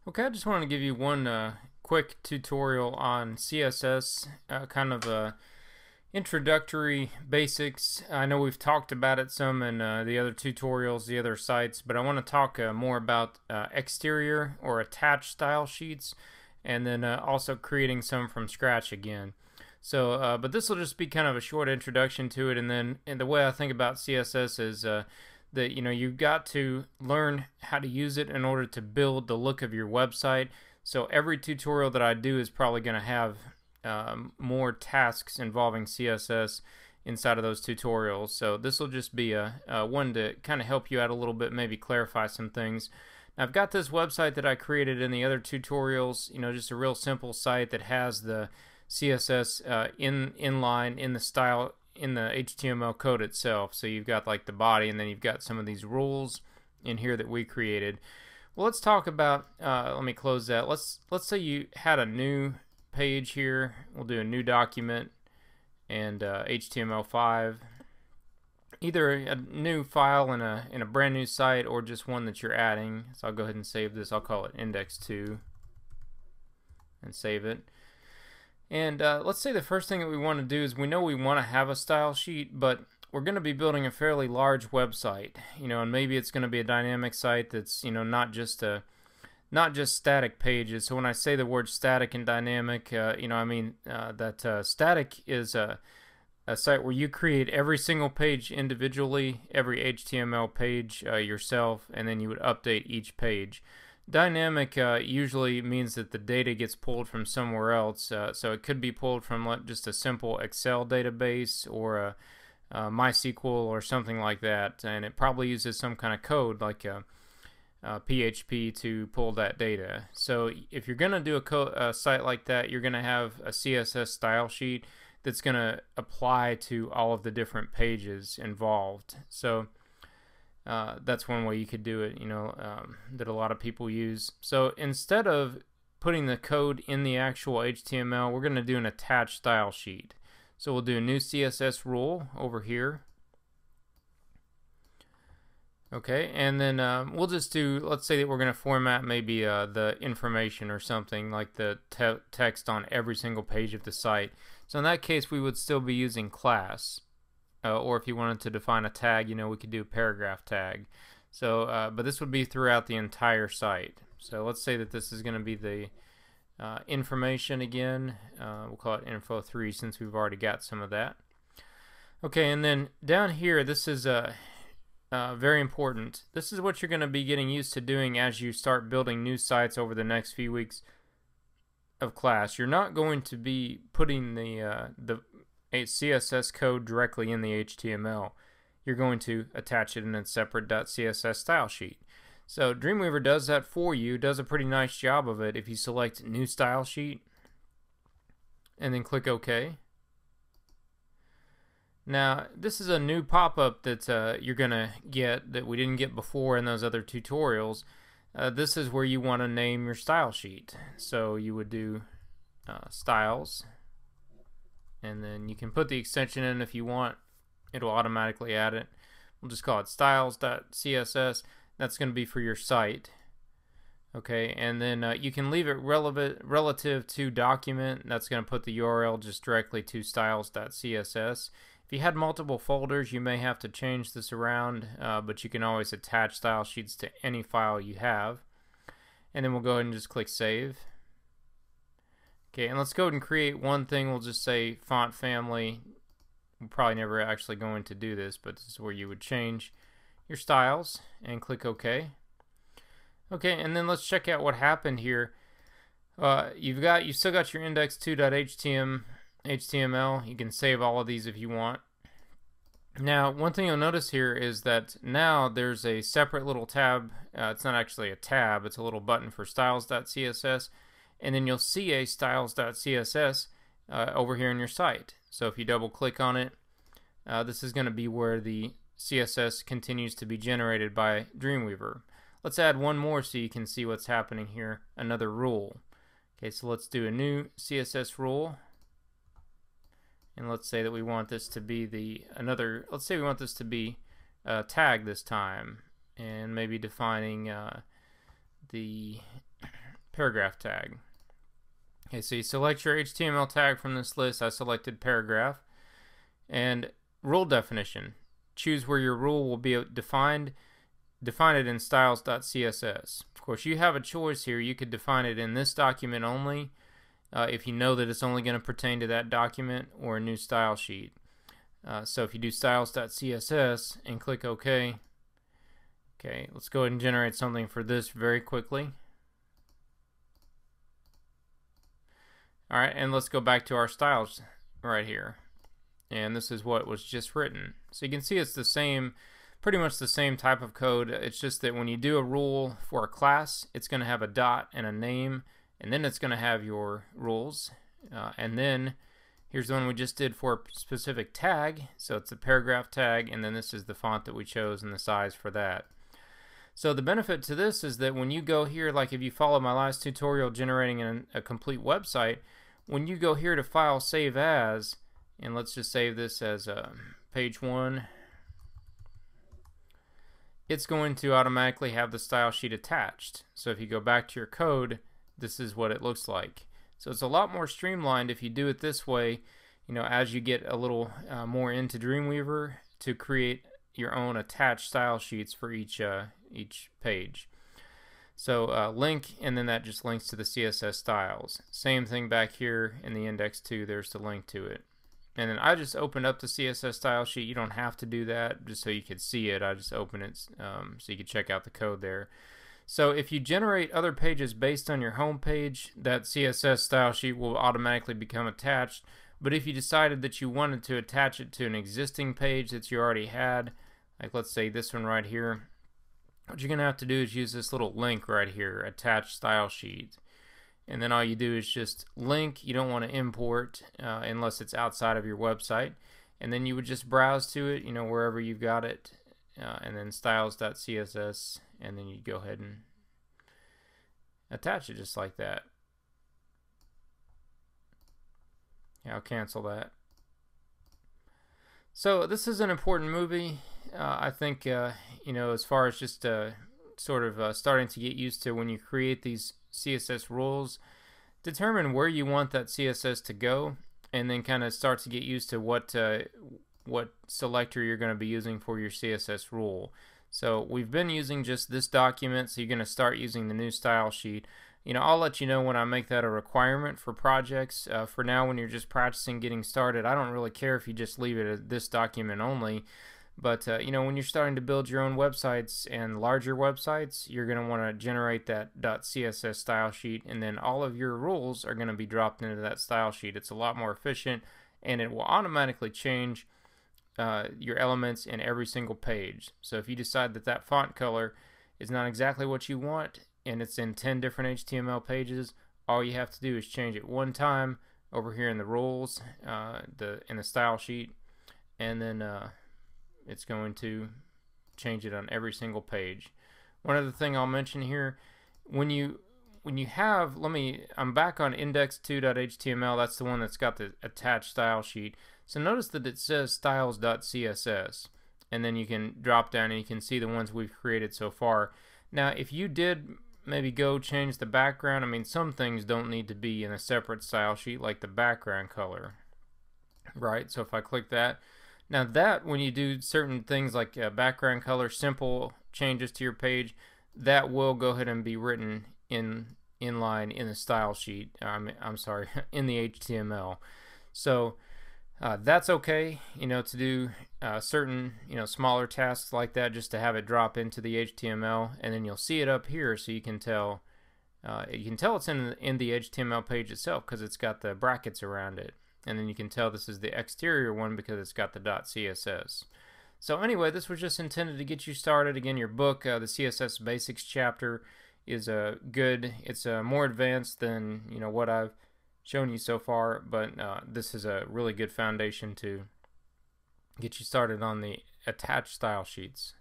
Okay, I just wanted to give you one quick tutorial on CSS, kind of introductory basics. I know we've talked about it some in the other tutorials, the other sites, but I want to talk more about exterior or attached style sheets, and then also creating some from scratch again. So, but this will just be kind of a short introduction to it, and then the way I think about CSS is that you've got to learn how to use it in order to build the look of your website. So every tutorial that I do is probably going to have more tasks involving CSS inside of those tutorials. So this will just be a one to kind of help you out a little bit, maybe clarify some things. Now, I've got this website that I created in the other tutorials, just a real simple site that has the CSS inline in the style in the HTML code itself. So you've got like the body, and then you've got some of these rules in here that we created. Well, let's talk about, let me close that. Let's say you had a new page here. We'll do a new document and HTML5. Either a new file in a brand new site or just one that you're adding. So I'll go ahead and save this. I'll call it index2 and save it. And let's say the first thing that we want to do is we know we want to have a style sheet, but we're going to be building a fairly large website, and maybe it's going to be a dynamic site that's, not just static pages. So when I say the word static and dynamic, I mean that static is a site where you create every single page individually, every HTML page yourself, and then you would update each page. Dynamic usually means that the data gets pulled from somewhere else, so it could be pulled from just a simple Excel database or a MySQL or something like that, and it probably uses some kind of code like PHP to pull that data. So if you're going to do a site like that, you're going to have a CSS style sheet that's going to apply to all of the different pages involved. So that's one way you could do it, that a lot of people use. So instead of putting the code in the actual HTML, we're going to do an attached style sheet. So we'll do a new CSS rule over here. Okay, and then we'll just do, let's say that we're going to format maybe the information or something like the text on every single page of the site. So in that case, we would still be using class. Or if you wanted to define a tag, we could do a paragraph tag. So, but this would be throughout the entire site. So let's say that this is going to be the information again. We'll call it info3 since we've already got some of that. Okay, and then down here, this is very important. This is what you're going to be getting used to doing as you start building new sites over the next few weeks of class. You're not going to be putting the CSS code directly in the HTML. You're going to attach it in a separate .css style sheet. So Dreamweaver does that for you, does a pretty nice job of it if you select new style sheet and then click OK. Now this is a new pop-up that you're gonna get that we didn't get before in those other tutorials. This is where you want to name your style sheet. So you would do styles, and then you can put the extension in if you want. It'll automatically add it. We'll just call it styles.css. That's going to be for your site. Okay, and then you can leave it relative to document. That's going to put the URL just directly to styles.css. If you had multiple folders, you may have to change this around, but you can always attach style sheets to any file you have. And then we'll go ahead and just click save. Okay, and let's go ahead and create one thing. We'll just say font family. We're probably never actually going to do this, but this is where you would change your styles and click OK. Okay, and then let's check out what happened here. You've still got your index2.html. You can save all of these if you want. Now, one thing you'll notice here is that now there's a separate little tab. It's not actually a tab, it's a little button for styles.css. And then you'll see a styles.css over here in your site. So if you double click on it, this is going to be where the CSS continues to be generated by Dreamweaver. Let's add one more so you can see what's happening here, another rule. Okay, so let's do a new CSS rule. And let's say that we want this to be let's say we want this to be a tag this time, and maybe defining the paragraph tag. Okay, so you select your HTML tag from this list. I selected paragraph. And rule definition. Choose where your rule will be defined. Define it in styles.css. Of course, you have a choice here. You could define it in this document only if you know that it's only going to pertain to that document, or a new style sheet. So if you do styles.css and click OK, okay, let's go ahead and generate something for this very quickly. Alright, and let's go back to our styles right here. And this is what was just written. So you can see it's the same, pretty much the same type of code. It's just that when you do a rule for a class, it's going to have a dot and a name, and then it's going to have your rules. And then here's the one we just did for a specific tag. So it's a paragraph tag, and then this is the font that we chose and the size for that. So the benefit to this is that when you go here, like if you follow my last tutorial generating a complete website, when you go here to File, Save As, and let's just save this as page 1, it's going to automatically have the style sheet attached. So if you go back to your code, this is what it looks like. So it's a lot more streamlined if you do it this way, you know, as you get a little more into Dreamweaver, to create your own attached style sheets for each page. So link, and then that just links to the CSS styles. Same thing back here in the index 2, there's the link to it. And then I just opened up the CSS style sheet. You don't have to do that, just so you could see it. I just open it so you could check out the code there. So if you generate other pages based on your home page, that CSS style sheet will automatically become attached. But if you decided that you wanted to attach it to an existing page that you already had, like let's say this one right here, what you're going to have to do is use this little link right here, attach style sheet. And then all you do is just link. You don't want to import unless it's outside of your website. And then you would just browse to it, you know, wherever you've got it. And then styles.css, and then you go ahead and attach it just like that. Yeah, I'll cancel that. So this is an important movie. I think, you know, as far as just sort of starting to get used to when you create these CSS rules, determine where you want that CSS to go, and then kind of start to get used to what selector you're going to be using for your CSS rule. So we've been using just this document, so you're going to start using the new style sheet. You know, I'll let you know when I make that a requirement for projects. For now, when you're just practicing getting started, I don't really care if you just leave it at this document only. But you know, when you're starting to build your own websites and larger websites, you're going to want to generate that .css style sheet, and then all of your rules are going to be dropped into that style sheet. It's a lot more efficient, and it will automatically change your elements in every single page. So if you decide that that font color is not exactly what you want, and it's in 10 different HTML pages, all you have to do is change it one time over here in the rules, in the style sheet, and then it's going to change it on every single page. One other thing I'll mention here, when you have, I'm back on index2.html. That's the one that's got the attached style sheet. So notice that it says styles.css, and then you can drop down and you can see the ones we've created so far. Now if you did maybe go change the background, I mean, some things don't need to be in a separate style sheet, like the background color, right? So if I click that, now that when you do certain things like background color, simple changes to your page, that will go ahead and be written inline in the style sheet. I'm sorry, in the HTML. So that's okay, you know, to do certain, you know, smaller tasks like that, just to have it drop into the HTML, and then you'll see it up here, so you can tell it's in the HTML page itself because it's got the brackets around it. And then you can tell this is the exterior one because it's got the .css. So anyway, this was just intended to get you started. Again, your book, the CSS Basics chapter, is good. It's more advanced than, you know, what I've shown you so far, but this is a really good foundation to get you started on the attached style sheets.